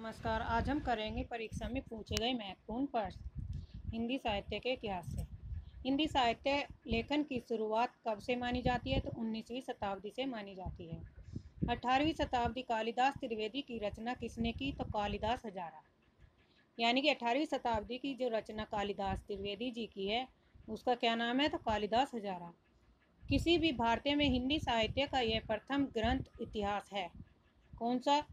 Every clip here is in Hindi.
नमस्कार। आज हम करेंगे परीक्षा में पूछे गए महत्वपूर्ण प्रश्न हिंदी साहित्य के इतिहास से। हिंदी साहित्य लेखन की शुरुआत कब से मानी जाती है? तो 19वीं शताब्दी से मानी जाती है। 18वीं शताब्दी कालिदास त्रिवेदी की रचना किसने की? तो कालिदास हजारा। यानी कि 18वीं शताब्दी की जो रचना कालिदास त्रिवेदी जी की है उसका क्या नाम है? तो कालिदास हजारा। किसी भी भारतीय में हिंदी साहित्य का यह प्रथम ग्रंथ इतिहास है। कौन सा?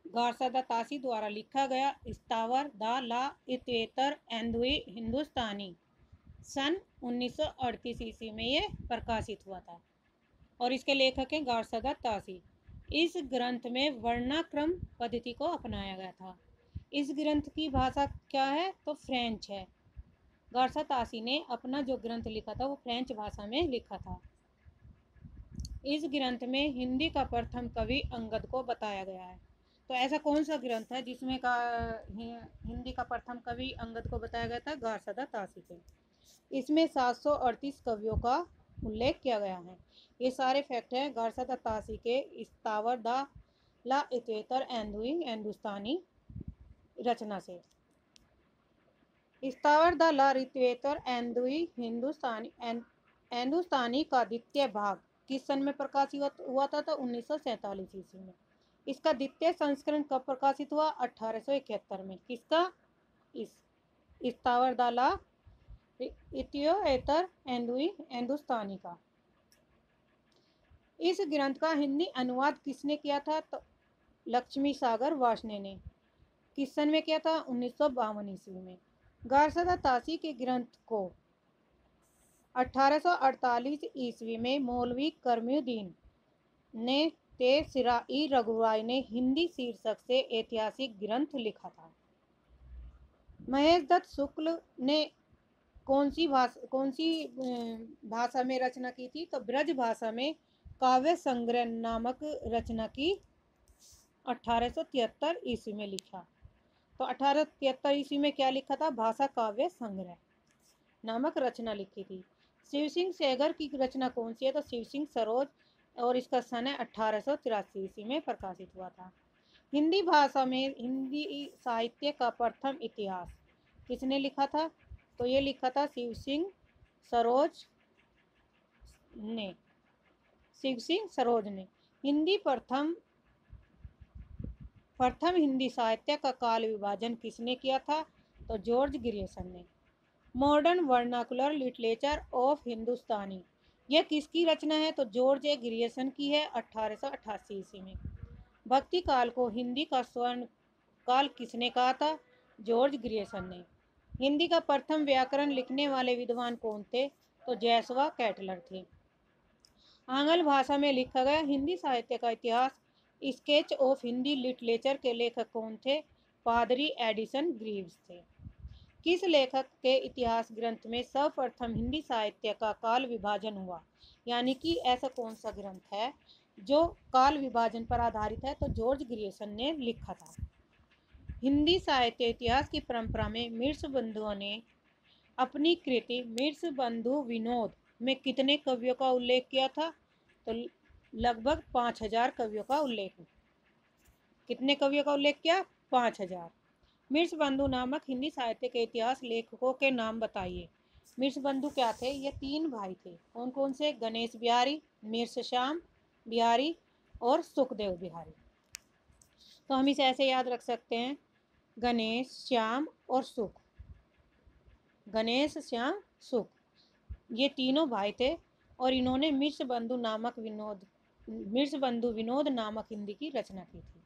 गारसादा तासी द्वारा लिखा गया स्थावर द ला इत्वेतर एंदुई हिंदुस्तानी सन 1938 ईस्वी में ये प्रकाशित हुआ था और इसके लेखक हैं गारसादा तासी। इस ग्रंथ में वर्णाक्रम पद्धति को अपनाया गया था। इस ग्रंथ की भाषा क्या है? तो फ्रेंच है। गारसा तासी ने अपना जो ग्रंथ लिखा था वो फ्रेंच भाषा में लिखा था। इस ग्रंथ में हिंदी का प्रथम कवि अंगद को बताया गया है। तो ऐसा कौन सा ग्रंथ है जिसमें हिंदी का प्रथम कवि अंगद को बताया गया था? गारसादा तासी के। इसमें 738 कवियों का उल्लेख किया गया है। ये सारे फैक्ट हैं गारसादा तासी के स्थावर द ला इत्वेतर एंदुई हिंदुस्तानी रचना से। स्थावर द ला इत्वेतर एंदुई हिंदुस्तानी का द्वितीय भाग किस सन में प्रकाशित हुआ था? तो 1947 ईस्वी में। इसका द्वितीय संस्करण कब प्रकाशित हुआ? 1871 में। किसका? इस स्थावर द ला इत्वेतर एंदुई हिंदुस्तानी का। इस ग्रंथ का हिंदी अनुवाद किसने किया था? तो लक्ष्मी सागर वार्ष्णेय ने। किस सन में किया था? 1952 ईस्वी में। गारसादा तासी के ग्रंथ को 1848 ईस्वी में मौलवी करमुद्दीन ने तेसिरा-ई रघुराय ने हिंदी शीर्षक से ऐतिहासिक ग्रंथ लिखा था। महेश दत्त शुक्ल ने कौन सी भाषा में रचना की थी? तो ब्रज भाषा में काव्य संग्रह नामक रचना की 1873 ईस्वी में लिखा। तो 1873 ईस्वी में क्या लिखा था? भाषा काव्य संग्रह नामक रचना लिखी थी। शिव सिंह सेगर की रचना कौन सी है? तो शिव सिंह सरोज और इसका सन है 1883 ईस्वी में प्रकाशित हुआ था। हिंदी भाषा में हिंदी साहित्य का प्रथम इतिहास किसने लिखा था? तो ये लिखा था शिव सिंह सरोज ने। हिंदी प्रथम हिंदी साहित्य का काल विभाजन किसने किया था? तो जॉर्ज ग्रियर्सन ने। मॉडर्न वर्नाकुलर लिटरेचर ऑफ हिंदुस्तानी यह किसकी रचना है? तो जॉर्ज ग्रियर्सन की है 1888 ईस्वी में। भक्ति काल को हिंदी का स्वर्ण काल किसने कहा था? जॉर्ज ग्रियर्सन ने। हिंदी का प्रथम व्याकरण लिखने वाले विद्वान कौन थे? तो जैसवा कैटलर थे। आंग्ल भाषा में लिखा गया हिंदी साहित्य का इतिहास स्केच ऑफ हिंदी लिटरेचर के लेखक कौन थे? पादरी एडिसन ग्रीव्स थे। किस लेखक के इतिहास ग्रंथ में सर्वप्रथम हिंदी साहित्य का काल विभाजन हुआ? यानी कि ऐसा कौन सा ग्रंथ है जो काल विभाजन पर आधारित है? तो जॉर्ज ग्रियर्सन ने लिखा था। हिंदी साहित्य इतिहास की परंपरा में मिर्च बंधुओं ने अपनी कृति मिर्च बंधु विनोद में कितने कवियों का उल्लेख किया था? तो लगभग 5000 कवियों का उल्लेख। कितने कवियों का उल्लेख किया? 5000। मिर्च बंधु नामक हिंदी साहित्य के इतिहास लेखकों के नाम बताइए। मिर्च बंधु क्या थे? ये 3 भाई थे। कौन कौन से? गणेश बिहारी, मिर्च श्याम बिहारी और सुखदेव बिहारी। तो हम इसे ऐसे याद रख सकते हैं, गणेश, श्याम और सुख। गणेश, श्याम, सुख ये तीनों भाई थे और इन्होंने मिर्च बंधु विनोद नामक हिंदी की रचना की थी।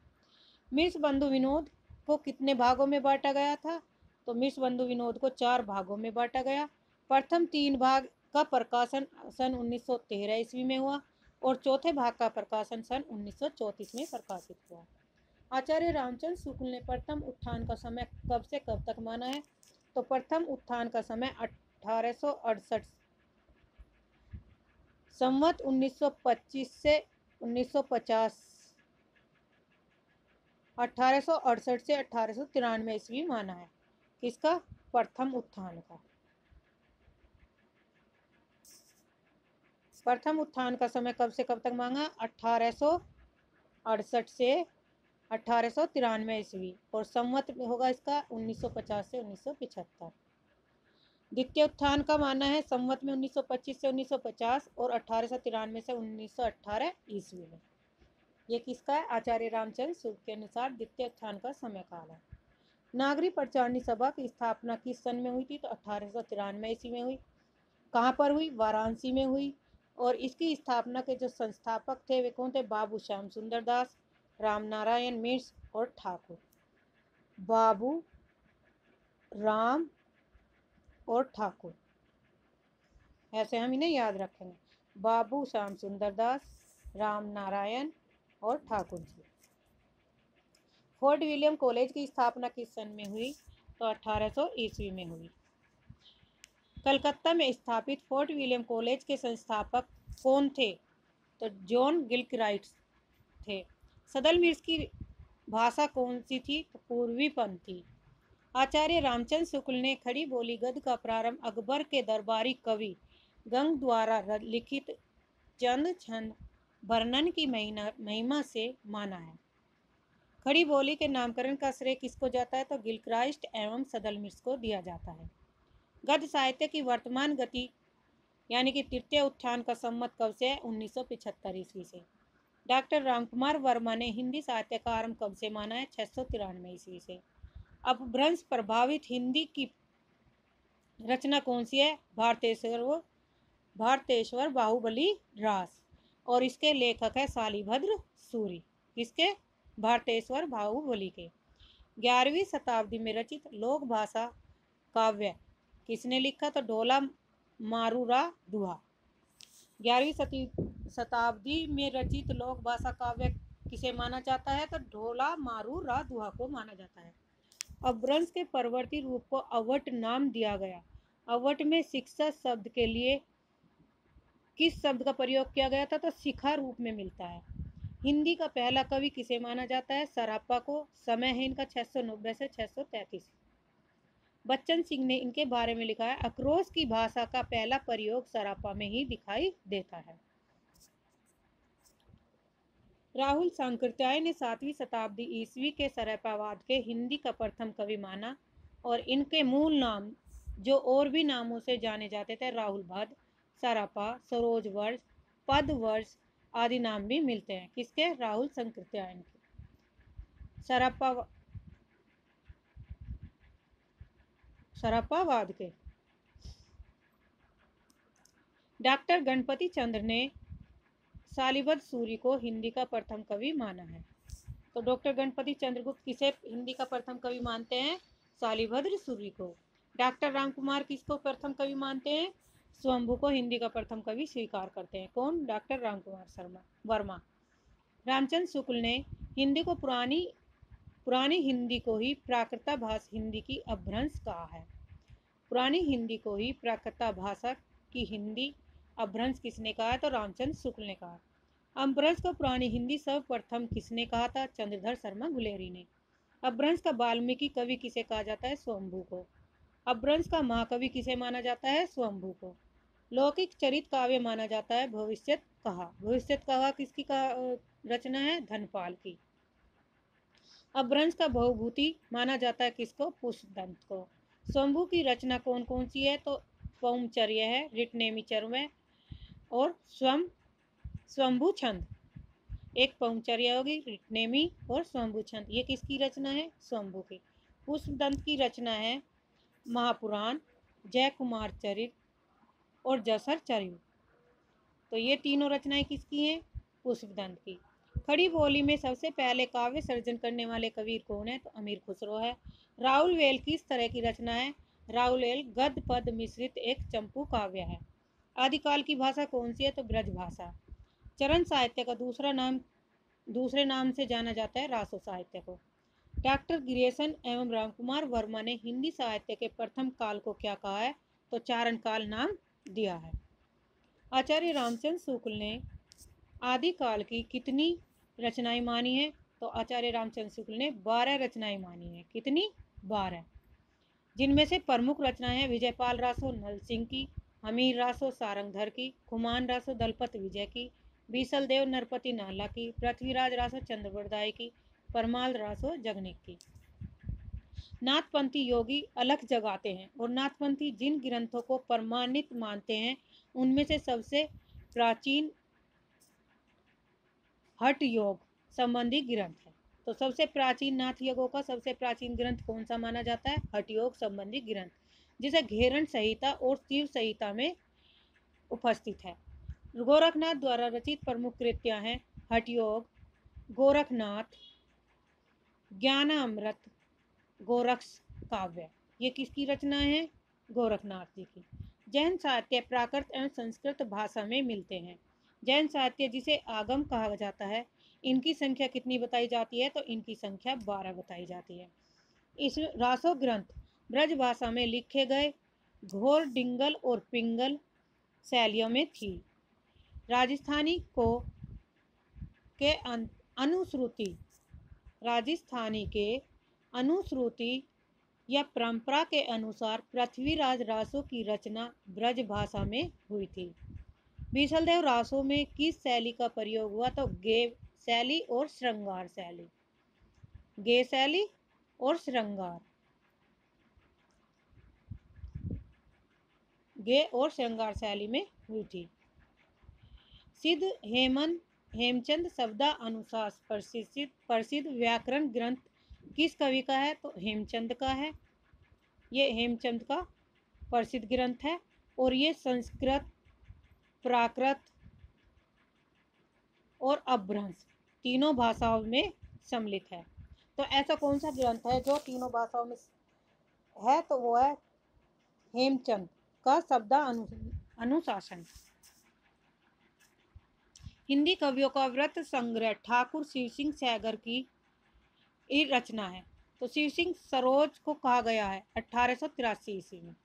मिर्च बंधु विनोद को कितने भागों में बांटा गया था? तो मिर्च बंधु विनोद को 4 भागों में बांटा गया। प्रथम 3 भाग का प्रकाशन सन 1913 ईस्वी में हुआ और चौथे भाग का प्रकाशन सन 1934 में प्रकाशित हुआ। आचार्य रामचंद्र शुक्ल ने प्रथम उत्थान का समय कब से कब तक माना है? तो प्रथम उत्थान का समय 1868 संवत 1925 से 1950 1868 से 1893 ईस्वी माना है। किसका? प्रथम उत्थान का। प्रथम उत्थान का समय कब से कब तक मांगा? 1868 से 1893 ईस्वी, और संवत होगा इसका 1950 से 1975। द्वितीय उत्थान का मानना है संवत में 1925 से 1950 और 1893 से 1918 ईस्वी में। ये किसका है? आचार्य रामचंद्र शुक्ल के अनुसार द्वितीय उत्थान का समय काल है। नागरी प्रचारणी सभा की स्थापना किस सन में हुई थी? तो 1893 ईस्वी में हुई। कहाँ पर हुई? वाराणसी में हुई। और इसकी स्थापना के जो संस्थापक थे वे कौन थे? बाबू श्याम सुंदर दास, राम नारायण मिश्र और ठाकुर। बाबू, राम और ठाकुर, ऐसे हम इन्हें याद रखेंगे। बाबू श्याम सुंदर दास, राम नारायण और Thakur ji. Fort William college की स्थापना किस सन में हुई? तो 1800 ईस्वी में हुई। कलकत्ता में स्थापित फोर्ट विलियम कॉलेज के संस्थापक कौन थे? तो जॉन गिलक्राइट थे। सदल मिर्स की भाषा कौन सी थी? तो पूर्वीपन थी। आचार्य रामचंद्र शुक्ल ने खड़ी बोली गद्य का प्रारंभ अकबर के दरबारी कवि गंग द्वारा लिखित चंद छंद वर्णन की महिमा से माना है। खड़ी बोली के नामकरण का श्रेय किसको जाता है? तो गिलक्राइस्ट एवं सदल मिर्स को दिया जाता है। गद्य साहित्य की वर्तमान गति यानी कि तृतीय उत्थान का संमत कब से है? 1975 ईस्वी से। डॉक्टर रामकुमार वर्मा ने हिंदी साहित्य का आरंभ कब से माना है? 693 ईस्वी से। अपभ्रंश प्रभावित हिंदी की रचना कौन सी है? भारतेश्वर बाहुबली रास, और इसके लेखक है शालिभद्र सूरी। किसके? भारतेश्वर बाहुबली के। 11वीं शताब्दी में रचित लोक भाषा काव्य किसने लिखा? तो ढोला मारूरा दुहा। 11वीं शताब्दी में रचित लोक भाषा काव्य किसे माना जाता है? तो ढोला मारूरा दुहा को माना जाता है। अपभ्रंश के परवर्ती रूप को अवट नाम दिया गया। अवट में शिक्षा शब्द के लिए किस शब्द का प्रयोग किया गया था? तो शिखा रूप में मिलता है। हिंदी का पहला कवि किसे माना जाता है? सरापा को। समय है इनका 690 से 633। बच्चन सिंह ने इनके बारे में लिखा है, आक्रोश की भाषा का पहला प्रयोग सरापा में ही दिखाई देता है। राहुल सांकृत्याय ने 7वीं शताब्दी ईस्वी के सरापावाद के हिंदी का प्रथम कवि माना, और इनके मूल नाम जो और भी नामों से जाने जाते थे, राहुल भद्र, सरापा, सरोज वर्ष, पद वर्ष आदि नाम भी मिलते हैं। किसके? राहुल सांकृत्यायन के। सरापावाद के। डॉक्टर गणपति चंद्र ने शालिभद्र सूरी को हिंदी का प्रथम कवि माना है। तो डॉक्टर गणपति चंद्रगुप्त किसे हिंदी का प्रथम कवि मानते हैं? शालिभद्र सूरी को। डॉक्टर रामकुमार किसको प्रथम कवि मानते हैं? स्वयंभू को हिंदी का प्रथम कवि स्वीकार करते हैं। कौन? डॉक्टर रामकुमार वर्मा। रामचंद्र शुक्ल ने हिंदी को पुरानी हिंदी को ही प्राकृत भाषा हिंदी की अपभ्रंश कहा है। पुरानी हिंदी को ही प्राकृत भाषा की हिंदी अपभ्रंश किसने कहा है? तो रामचंद्र शुक्ल ने कहा। अपभ्रंश को पुरानी हिंदी सर्वप्रथम किसने कहा था? चंद्रधर शर्मा गुलेरी ने। अपभ्रंश का वाल्मीकि कवि किसे कहा जाता है? स्वयंभू को। अपभ्रंश का महाकवि किसे माना जाता है? स्वयंभू को। लौकिक चरित काव्य माना जाता है भविष्यत कहा। भविष्यत कहा किसकी रचना है? धनपाल की। अपभ्रंश का बहुभूति माना जाता है किसको? पुष्पदंत को। स्वयंभू की रचना कौन कौन सी है? तो पौमचर्य है, रिटनेमी चर्व और स्वयंभू छंद। एक पौमचर्या होगी, रिटनेमी और स्वयंभू छंद। ये किसकी रचना है? स्वयंभू की। पुष्पदंत की रचना है महापुराण, जय कुमार चरित और जसर चरित। तो ये तीनों रचनाएं किसकी हैं? पुष्पदंत की। खड़ी बोली में सबसे पहले काव्य सर्जन करने वाले कवि कौन है? तो अमीर खुसरो है। राहुल वेल किस तरह की रचना है? राहुल वेल गद्य पद मिश्रित एक चंपू काव्य है। आदिकाल की भाषा कौन सी है? तो ब्रज भाषा। चरण साहित्य का दूसरे नाम से जाना जाता है रासो साहित्य को। डॉक्टर गिरियसन एवं रामकुमार वर्मा ने हिंदी साहित्य के प्रथम काल को क्या कहा है? तो चारण काल नाम दिया है। आचार्य रामचंद्र शुक्ल ने आदिकाल की कितनी रचनाएं मानी है? तो आचार्य रामचंद्र शुक्ल ने 12 रचनाएं मानी है। कितनी? 12। जिनमें से प्रमुख रचनाएं हैं विजयपाल रासो नल सिंह की, हमीर रासो सारंगधर की, खुमान रासो दलपत विजय की, बीसल देव नरपति नाला की, पृथ्वीराज रासो चंद्रवरदाय की, परमाल रासो जगनिक की। नाथपंथी योगी अलख जगाते हैं और नाथपंथी जिन ग्रंथों को प्रमाणित मानते हैं उनमें से सबसे प्राचीन हठ योग संबंधी ग्रंथ है। तो सबसे प्राचीन नाथ योगों का सबसे प्राचीन ग्रंथ कौन सा माना जाता है? हठ योग संबंधी ग्रंथ, जिसे घेरण संहिता और शिव संहिता में उपस्थित है। गोरखनाथ द्वारा रचित प्रमुख कृतियां हैं हठ योग, गोरखनाथ, ज्ञानामृत, गोरक्ष काव्य। ये किसकी रचना है? गोरखनाथ जी की। जैन साहित्य प्राकृत एवं संस्कृत भाषा में मिलते हैं। जैन साहित्य जिसे आगम कहा जाता है, इनकी संख्या कितनी बताई जाती है? तो इनकी संख्या 12 बताई जाती है। इस रासो ग्रंथ ब्रज भाषा में लिखे गए घोर, डिंगल और पिंगल शैलियों में थी। राजस्थानी के अनुश्रुति या परंपरा के अनुसार पृथ्वीराज रासों की रचना ब्रज भाषा में हुई थी। बीसलदेव रासों में किस शैली का प्रयोग हुआ? तो गे शैली और श्रृंगार शैली। गे शैली और श्रृंगार, गे और श्रृंगार शैली में हुई थी। सिद्ध हेमचंद शब्दा अनुसार प्रसिद्ध व्याकरण ग्रंथ किस कवि का है? तो हेमचंद का है। ये हेमचंद का प्रसिद्ध ग्रंथ है और ये संस्कृत, प्राकृत और अपभ्रंश तीनों भाषाओं में सम्मिलित है। तो ऐसा कौन सा ग्रंथ है जो तीनों भाषाओं में है? तो वो है हेमचंद का शब्दा अनुशासन। हिंदी कवियों का व्रत संग्रह ठाकुर शिव सिंह सैगर की रचना है। तो शिव सिंह सरोज को कहा गया है 1883 ईस्वी में।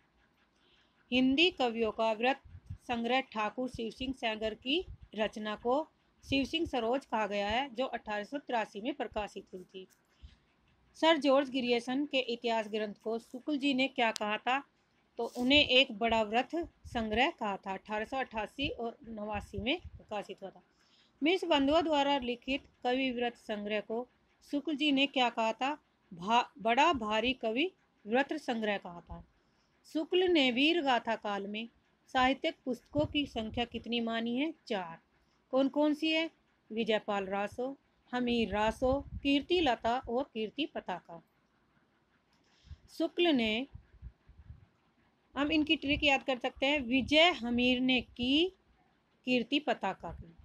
हिंदी कवियों का व्रत संग्रह ठाकुर शिव सिंह सैगर की रचना को शिव सिंह सरोज कहा गया है, जो 1883 में प्रकाशित हुई थी। सर जॉर्ज ग्रियर्सन के इतिहास ग्रंथ को शुक्ल जी ने क्या कहा था? तो उन्हें एक बड़ा व्रत संग्रह कहा था। 1888 और 89 में प्रकाशित हुआ था। मिर्च बंधुओं द्वारा लिखित कवि व्रत संग्रह को शुक्ल जी ने क्या कहा था? बड़ा भारी कवि व्रत संग्रह कहा था। शुक्ल ने वीर गाथा काल में साहित्यिक पुस्तकों की संख्या कितनी मानी है? 4। कौन कौन सी है? विजयपाल रासो, हमीर रासो, कीर्ति लता और कीर्ति पताका। शुक्ल ने, हम इनकी ट्रिक याद कर सकते हैं। विजय हमीर ने की कीर्ति पताका की।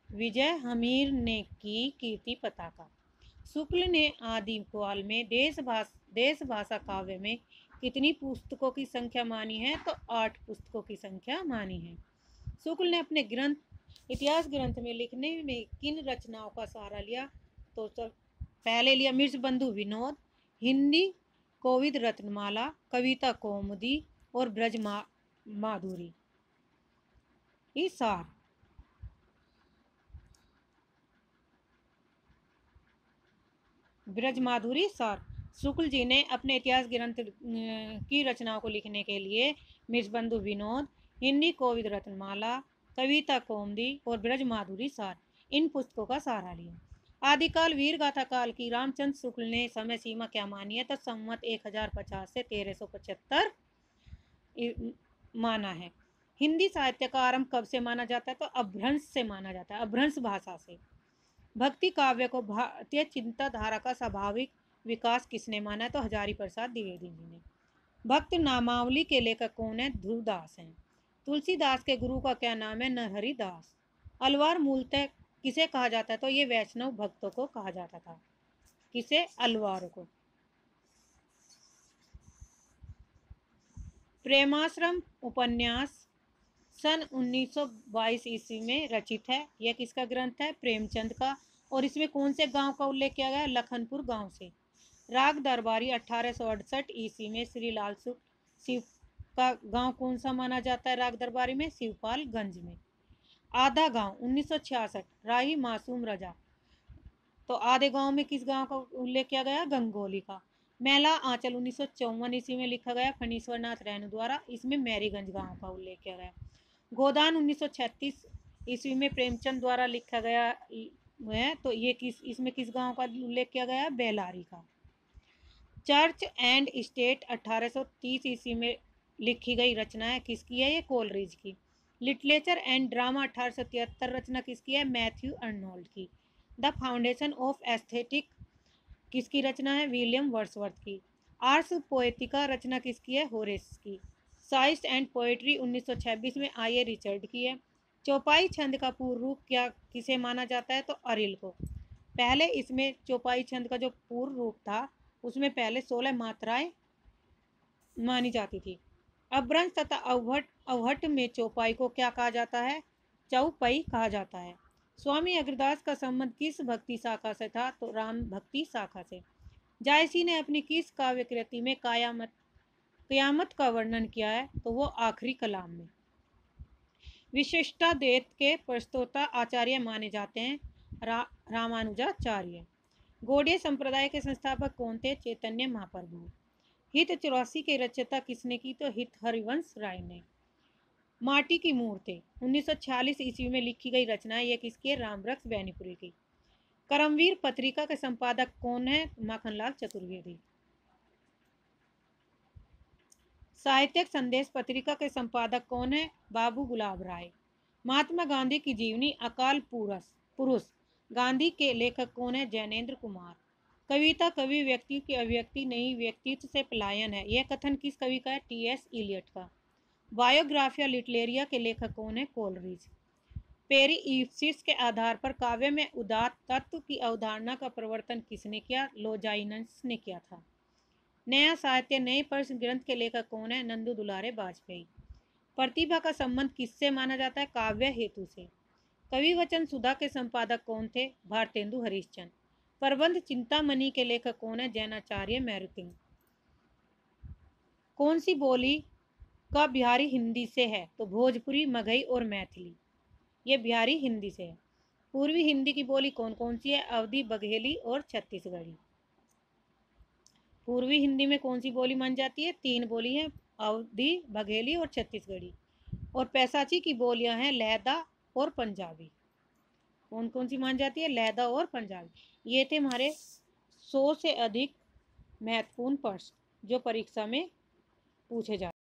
विजय हमीर ने की कीर्ति पताका। शुक्ल ने आदि काल में देश भाषा काव्य में कितनी पुस्तकों की संख्या मानी है? तो 8 पुस्तकों की संख्या मानी है। शुक्ल ने अपने ग्रंथ इतिहास ग्रंथ में लिखने में किन रचनाओं का सहारा लिया? तो पहले लिया मिर्च बंधु विनोद, हिंदी कोविद रत्नमाला, कविता कौमुदी और ब्रज माधुरी। सार ब्रज माधुरी सार। शुक्ल जी ने अपने इतिहास ग्रंथ की रचनाओं को लिखने के लिए मिर्चबंधु विनोद, हिंदी कोविद रत्नमाला, कविता कौमुदी और ब्रज माधुरी सार इन पुस्तकों का सहारा लिया। आदिकाल वीर गाथा काल की रामचंद्र शुक्ल ने समय सीमा क्या मानी है? तो संवत 1050 से 1375 माना है। हिंदी साहित्य का आरंभ कब से माना जाता है? तो अपभ्रंश से माना जाता है, अपभ्रंश भाषा से। भक्ति काव्य को भारतीय चिंताधारा का स्वाभाविक विकास किसने माना है? तो हजारी प्रसाद द्विवेदी जी ने। भक्त नामावली के लेखक कौन है? ध्रुवदास हैं। तुलसीदास के गुरु का क्या नाम है? नरहरि दास। अलवार मूलतः किसे कहा जाता है? तो ये वैष्णव भक्तों को कहा जाता था। किसे? अलवार को। प्रेमाश्रम उपन्यास सन 1922 ईस्वी में रचित है। यह किसका ग्रंथ है? प्रेमचंद का। और इसमें कौन से गांव का उल्लेख किया गया? लखनपुर गांव से। राग दरबारी 1868 ईस्वी में श्री लाल सुख शिव का गांव कौन सा माना जाता है? राग दरबारी में शिवपालगंज में। आधा गांव 1966 राही मासूम रजा। तो आधे गांव में किस गांव का उल्लेख किया गया? गंगोली का। मेला आंचल 1954 ईस्वी में लिखा गया फणीश्वर नाथ रैणु द्वारा। इसमें मैरीगंज गांव का उल्लेख किया गया। गोदान 1936 ईस्वी में प्रेमचंद द्वारा लिखा गया है, तो ये इसमें किस गांव का उल्लेख किया गया है? बेलारी का। चर्च एंड स्टेट 1830 ईस्वी में लिखी गई रचना है, किसकी है? ये कोलरिज की। लिटरेचर एंड ड्रामा 1873 रचना किसकी है? मैथ्यू अर्नोल्ड की। द फाउंडेशन ऑफ एस्थेटिक किसकी रचना है? विलियम वर्ड्सवर्थ की। आर्स पोएटिका रचना किसकी है? होरेस की। साइंस एंड पोएट्री 1926 में आई रिचर्ड की है। चौपाई छंद का पूर्व रूप क्या किसे माना जाता है? तो अरिल को। पहले इसमें चौपाई छंद का जो पूर्व रूप था उसमें पहले 16 मात्राएं मानी जाती थी। अभ्रंश तथा अवहट में चौपाई को क्या कहा जाता है? चौपाई कहा जाता है। स्वामी अग्रदास का संबंध किस भक्ति शाखा से था? तो राम भक्ति शाखा से। जायसी ने अपनी किस काव्य कृति में कयामत का वर्णन किया है? तो वो आखिरी कलाम में। विशिष्टाद्वैत के प्रस्तोता आचार्य माने जाते हैं रामानुजाचार्य। गौड़ीय संप्रदाय के संस्थापक कौन थे? चैतन्य महाप्रभु। हित 84 के रचयिता किसने की? तो हित हरिवंश राय ने। माटी की मूर्ति 1946 ईस्वी में लिखी गई रचना है, यह किसकी है? रामवृक्ष बैनीपुरी की। करमवीर पत्रिका के संपादक कौन है? माखनलाल चतुर्वेदी। साहित्यिक संदेश पत्रिका के संपादक कौन है? बाबू गुलाब राय। महात्मा गांधी की जीवनी अकाल पुरुष गांधी के लेखक कौन है? जैनेन्द्र कुमार। कविता कवि व्यक्ति की अभिव्यक्ति नहीं, व्यक्तित्व से पलायन है, यह कथन किस कवि का है? टी.एस. इलियट का। बायोग्राफिया लिटरेरिया के लेखक कौन है? कोलरिज। पेरी ईप्सिस के आधार पर काव्य में उदात्त तत्व की अवधारणा का प्रवर्तन किसने किया? लोजाइनस ने किया था। नया साहित्य नए प्रश्न ग्रंथ के लेखक कौन है? नंदू दुलारे वाजपेयी। प्रतिभा का संबंध किससे माना जाता है? काव्य हेतु से। कवि वचन सुधा के संपादक कौन थे? भारतेंदु हरिश्चंद्र। प्रबंध चिंतामणि के लेखक कौन है? जैनाचार्य मैरुतिंग। कौन सी बोली का बिहारी हिंदी से है? तो भोजपुरी, मगही और मैथिली, ये बिहारी हिंदी से है। पूर्वी हिंदी की बोली कौन कौन सी है? अवधी, बघेली और छत्तीसगढ़ी। पूर्वी हिंदी में कौन सी बोली मानी जाती है? 3 बोली हैं, अवधी, बघेली और छत्तीसगढ़ी। और पैसाची की बोलियां हैं लहदा और पंजाबी। कौन कौन सी मानी जाती है? लहदा और पंजाबी। ये थे हमारे 100 से अधिक महत्वपूर्ण प्रश्न जो परीक्षा में पूछे जाते हैं।